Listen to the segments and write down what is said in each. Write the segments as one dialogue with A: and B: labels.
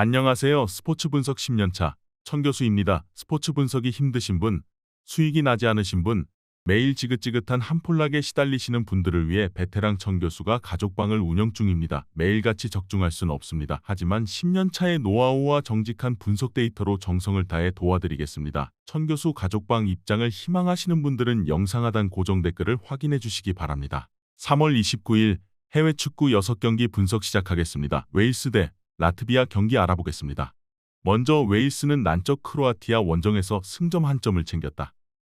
A: 안녕하세요. 스포츠 분석 10년차 천교수입니다. 스포츠 분석이 힘드신 분, 수익이 나지 않으신 분, 매일 지긋지긋한 한폴락에 시달리시는 분들을 위해 베테랑 천교수가 가족방을 운영 중입니다. 매일같이 적중할 수는 없습니다. 하지만 10년차의 노하우와 정직한 분석 데이터로 정성을 다해 도와드리겠습니다. 천교수 가족방 입장을 희망하시는 분들은 영상 하단 고정 댓글을 확인해 주시기 바랍니다. 3월 29일 해외 축구 6경기 분석 시작하겠습니다. 웨일스 대 라트비아 경기 알아보겠습니다. 먼저 웨일스는 난적 크로아티아 원정에서 승점 1점을 챙겼다.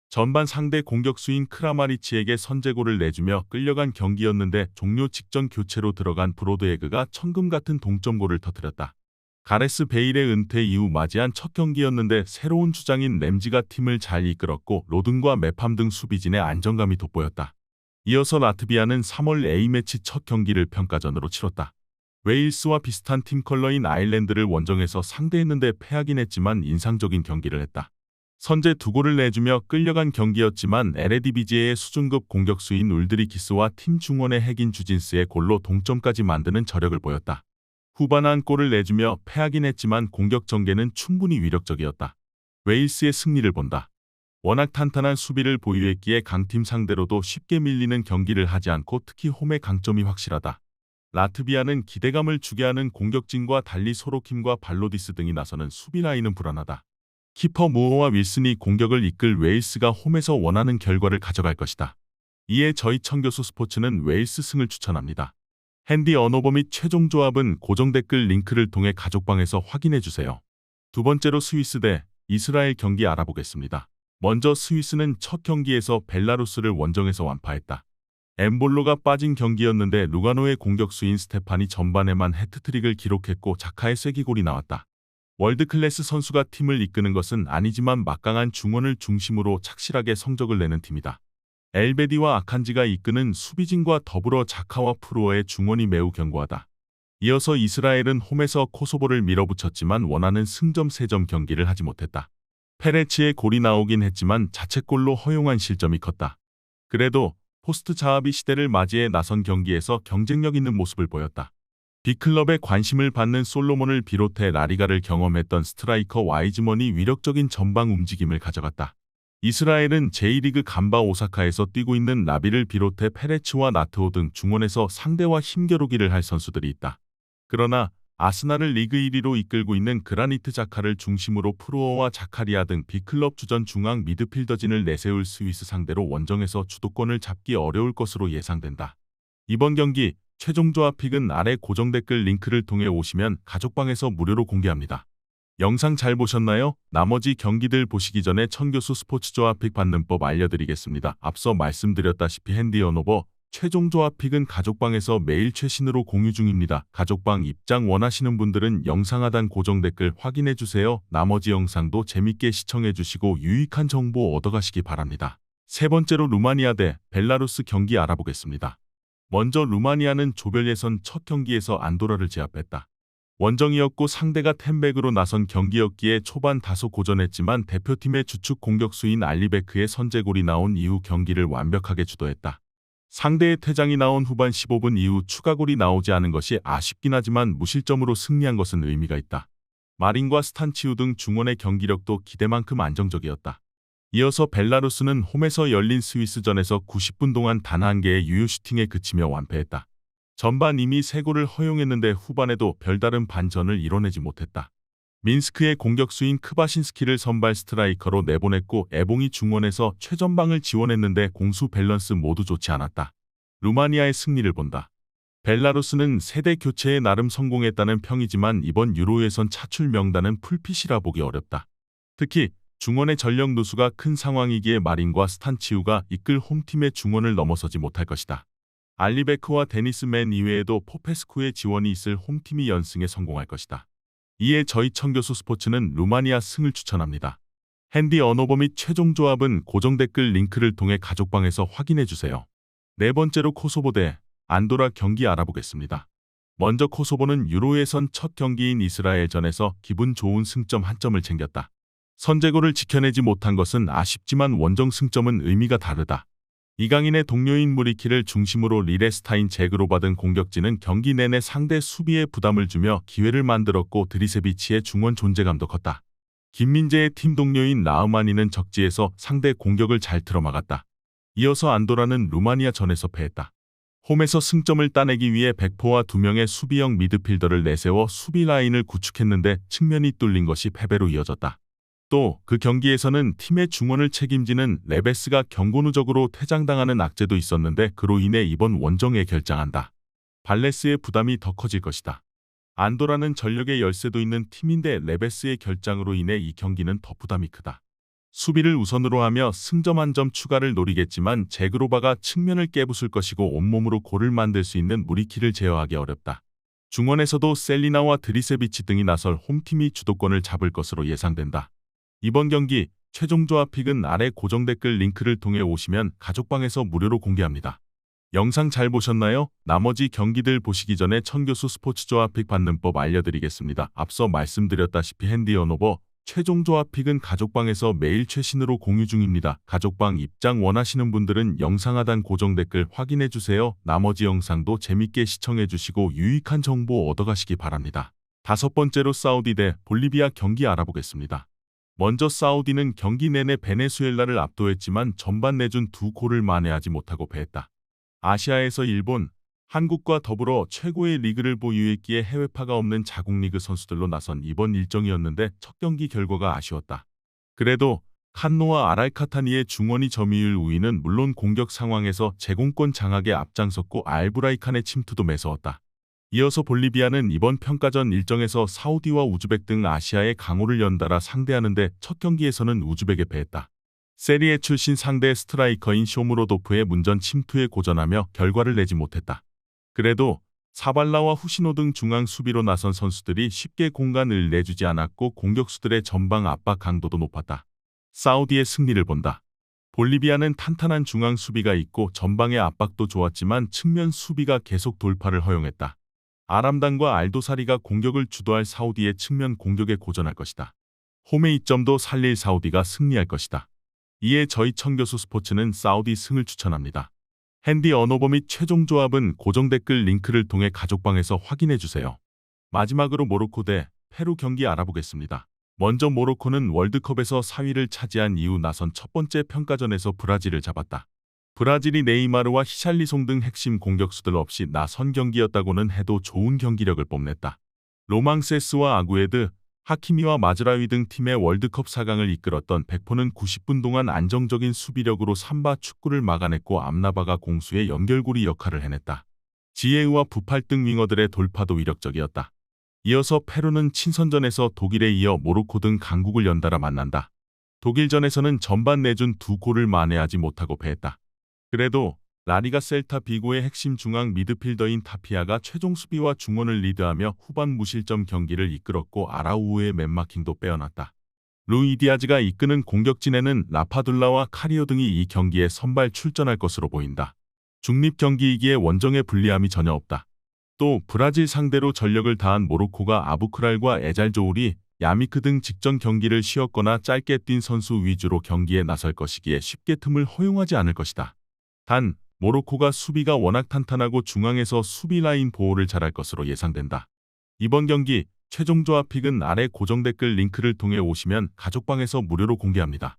A: 전반 상대 공격수인 크라마리치에게 선제골을 내주며 끌려간 경기였는데 종료 직전 교체로 들어간 브로드에그가 천금 같은 동점골을 터뜨렸다. 가레스 베일의 은퇴 이후 맞이한 첫 경기였는데 새로운 주장인 램지가 팀을 잘 이끌었고 로든과 메팜 등 수비진의 안정감이 돋보였다. 이어서 라트비아는 3월 A매치 첫 경기를 평가전으로 치렀다. 웨일스와 비슷한 팀 컬러인 아일랜드를 원정에서 상대했는데 패하긴 했지만 인상적인 경기를 했다. 선제 2골을 내주며 끌려간 경기였지만 에레디비지의 수준급 공격수인 울드리키스와 팀 중원의 핵인 주진스의 골로 동점까지 만드는 저력을 보였다. 후반 한 골을 내주며 패하긴 했지만 공격 전개는 충분히 위력적이었다. 웨일스의 승리를 본다. 워낙 탄탄한 수비를 보유했기에 강팀 상대로도 쉽게 밀리는 경기를 하지 않고 특히 홈의 강점이 확실하다. 라트비아는 기대감을 주게 하는 공격진과 달리 소로킴과 발로디스 등이 나서는 수비 라인은 불안하다. 키퍼 무어와 윌슨이 공격을 이끌 웨일스가 홈에서 원하는 결과를 가져갈 것이다. 이에 저희 천교수 스포츠는 웨일스 승을 추천합니다. 핸디 언어버 및 최종 조합은 고정 댓글 링크를 통해 가족방에서 확인해주세요. 두 번째로 스위스 대 이스라엘 경기 알아보겠습니다. 먼저 스위스는 첫 경기에서 벨라루스를 원정에서 완파했다. 엠볼로가 빠진 경기였는데 루가노의 공격수인 스테파니 전반에만 해트트릭을 기록했고 자카의 쐐기골이 나왔다. 월드클래스 선수가 팀을 이끄는 것은 아니지만 막강한 중원을 중심으로 착실하게 성적을 내는 팀이다. 엘베디와 아칸지가 이끄는 수비진과 더불어 자카와 프루어의 중원이 매우 견고하다. 이어서 이스라엘은 홈에서 코소보를 밀어붙였지만 원하는 승점 3점 경기를 하지 못했다. 페레치의 골이 나오긴 했지만 자책골로 허용한 실점이 컸다. 그래도 포스트 자하비 시대를 맞이해 나선 경기에서 경쟁력 있는 모습을 보였다. 빅클럽의 관심을 받는 솔로몬을 비롯해 라리가를 경험했던 스트라이커 와이즈먼이 위력적인 전방 움직임을 가져갔다. 이스라엘은 제1리그 감바 오사카에서 뛰고 있는 라비를 비롯해 페레츠와 나트오 등 중원에서 상대와 힘겨루기를 할 선수들이 있다. 그러나 아스날을 리그 1위로 이끌고 있는 그라니트 자카를 중심으로 프루어와 자카리아 등 빅클럽 주전 중앙 미드필더진을 내세울 스위스 상대로 원정에서 주도권을 잡기 어려울 것으로 예상된다. 이번 경기 최종 조합 픽은 아래 고정 댓글 링크를 통해 오시면 가족방에서 무료로 공개합니다. 영상 잘 보셨나요? 나머지 경기들 보시기 전에 천교수 스포츠 조합 픽 받는 법 알려드리겠습니다. 앞서 말씀드렸다시피 핸디 언어버 최종 조합 픽은 가족방에서 매일 최신으로 공유 중입니다. 가족방 입장 원하시는 분들은 영상 하단 고정 댓글 확인해주세요. 나머지 영상도 재밌게 시청해주시고 유익한 정보 얻어가시기 바랍니다. 세 번째로 루마니아 대 벨라루스 경기 알아보겠습니다. 먼저 루마니아는 조별 예선 첫 경기에서 안도라를 제압했다. 원정이었고 상대가 텐백으로 나선 경기였기에 초반 다소 고전했지만 대표팀의 주축 공격수인 알리베크의 선제골이 나온 이후 경기를 완벽하게 주도했다. 상대의 퇴장이 나온 후반 15분 이후 추가골이 나오지 않은 것이 아쉽긴 하지만 무실점으로 승리한 것은 의미가 있다. 마린과 스탄치우 등 중원의 경기력도 기대만큼 안정적이었다. 이어서 벨라루스는 홈에서 열린 스위스전에서 90분 동안 단 한 개의 유효 슈팅에 그치며 완패했다. 전반 이미 3골을 허용했는데 후반에도 별다른 반전을 이뤄내지 못했다. 민스크의 공격수인 크바신스키를 선발 스트라이커로 내보냈고 에봉이 중원에서 최전방을 지원했는데 공수 밸런스 모두 좋지 않았다. 루마니아의 승리를 본다. 벨라루스는 세대 교체에 나름 성공했다는 평이지만 이번 유로 예선 차출 명단은 풀핏이라 보기 어렵다. 특히 중원의 전력 누수가 큰 상황이기에 마린과 스탄치우가 이끌 홈팀의 중원을 넘어서지 못할 것이다. 알리베크와 데니스 맨 이외에도 포페스쿠의 지원이 있을 홈팀이 연승에 성공할 것이다. 이에 저희 천교수 스포츠는 루마니아 승을 추천합니다. 핸디 언어버 및 최종 조합은 고정 댓글 링크를 통해 가족방에서 확인해주세요. 네 번째로 코소보 대 안도라 경기 알아보겠습니다. 먼저 코소보는 유로 예선 첫 경기인 이스라엘전에서 기분 좋은 승점 1점을 챙겼다. 선제골을 지켜내지 못한 것은 아쉽지만 원정 승점은 의미가 다르다. 이강인의 동료인 무리키를 중심으로 리레스타인 잭으로 받은 공격진은 경기 내내 상대 수비에 부담을 주며 기회를 만들었고 드리세비치의 중원 존재감도 컸다. 김민재의 팀 동료인 라흐마니는 적지에서 상대 공격을 잘 틀어막았다. 이어서 안도라는 루마니아전에서 패했다. 홈에서 승점을 따내기 위해 백포와 2명의 수비형 미드필더를 내세워 수비 라인을 구축했는데 측면이 뚫린 것이 패배로 이어졌다. 또 그 경기에서는 팀의 중원을 책임지는 레베스가 경고 누적으로 퇴장당하는 악재도 있었는데 그로 인해 이번 원정에 결장한다. 발레스의 부담이 더 커질 것이다. 안도라는 전력의 열세도 있는 팀인데 레베스의 결장으로 인해 이 경기는 더 부담이 크다. 수비를 우선으로 하며 승점 1점 추가를 노리겠지만 제그로바가 측면을 깨부술 것이고 온몸으로 골을 만들 수 있는 무리키를 제어하기 어렵다. 중원에서도 셀리나와 드리세비치 등이 나설 홈팀이 주도권을 잡을 것으로 예상된다. 이번 경기 최종 조합픽은 아래 고정 댓글 링크를 통해 오시면 가족방에서 무료로 공개합니다. 영상 잘 보셨나요? 나머지 경기들 보시기 전에 천교수 스포츠 조합픽 받는 법 알려드리겠습니다. 앞서 말씀드렸다시피 핸디 언오버 최종 조합픽은 가족방에서 매일 최신으로 공유 중입니다. 가족방 입장 원하시는 분들은 영상 하단 고정 댓글 확인해주세요. 나머지 영상도 재밌게 시청해주시고 유익한 정보 얻어가시기 바랍니다. 5번째로 사우디 대 볼리비아 경기 알아보겠습니다. 먼저 사우디는 경기 내내 베네수엘라를 압도했지만 전반 내준 2골을 만회하지 못하고 패했다. 아시아에서 일본, 한국과 더불어 최고의 리그를 보유했기에 해외파가 없는 자국리그 선수들로 나선 이번 일정이었는데 첫 경기 결과가 아쉬웠다. 그래도 칸노와 아랄카타니의 중원이 점유율 우위는 물론 공격 상황에서 제공권 장악에 앞장섰고 알브라이칸의 침투도 매서웠다. 이어서 볼리비아는 이번 평가전 일정에서 사우디와 우즈벡 등 아시아의 강호를 연달아 상대하는데 첫 경기에서는 우즈벡에 패했다. 세리에 출신 상대 스트라이커인 쇼무로도프의 문전 침투에 고전하며 결과를 내지 못했다. 그래도 사발라와 후시노 등 중앙 수비로 나선 선수들이 쉽게 공간을 내주지 않았고 공격수들의 전방 압박 강도도 높았다. 사우디의 승리를 본다. 볼리비아는 탄탄한 중앙 수비가 있고 전방의 압박도 좋았지만 측면 수비가 계속 돌파를 허용했다. 아람단과 알도사리가 공격을 주도할 사우디의 측면 공격에 고전할 것이다. 홈의 이점도 살릴 사우디가 승리할 것이다. 이에 저희 천교수 스포츠는 사우디 승을 추천합니다. 핸디 언오버 및 최종 조합은 고정 댓글 링크를 통해 가족방에서 확인해주세요. 마지막으로 모로코 대 페루 경기 알아보겠습니다. 먼저 모로코는 월드컵에서 4위를 차지한 이후 나선 첫 번째 평가전에서 브라질을 잡았다. 브라질이 네이마르와 히샬리송 등 핵심 공격수들 없이 나선 경기였다고는 해도 좋은 경기력을 뽐냈다. 로망세스와 아구에드, 하키미와 마즈라위 등 팀의 월드컵 4강을 이끌었던 백포는 90분 동안 안정적인 수비력으로 삼바 축구를 막아냈고 암나바가 공수의 연결고리 역할을 해냈다. 지에우와 부팔 등 윙어들의 돌파도 위력적이었다. 이어서 페루는 친선전에서 독일에 이어 모로코 등 강국을 연달아 만난다. 독일전에서는 전반 내준 2골을 만회하지 못하고 패했다. 그래도 라리가 셀타 비고의 핵심 중앙 미드필더인 타피아가 최종 수비와 중원을 리드하며 후반 무실점 경기를 이끌었고 아라우우의 맨마킹도 빼어났다. 루이 디아즈가 이끄는 공격진에는 라파둘라와 카리오 등이 이 경기에 선발 출전할 것으로 보인다. 중립 경기이기에 원정에 불리함이 전혀 없다. 또 브라질 상대로 전력을 다한 모로코가 아부크랄과 에잘조울이 야미크 등 직전 경기를 쉬었거나 짧게 뛴 선수 위주로 경기에 나설 것이기에 쉽게 틈을 허용하지 않을 것이다. 단 모로코가 수비가 워낙 탄탄하고 중앙에서 수비 라인 보호를 잘할 것으로 예상된다. 이번 경기 최종 조합픽은 아래 고정 댓글 링크를 통해 오시면 가족방에서 무료로 공개합니다.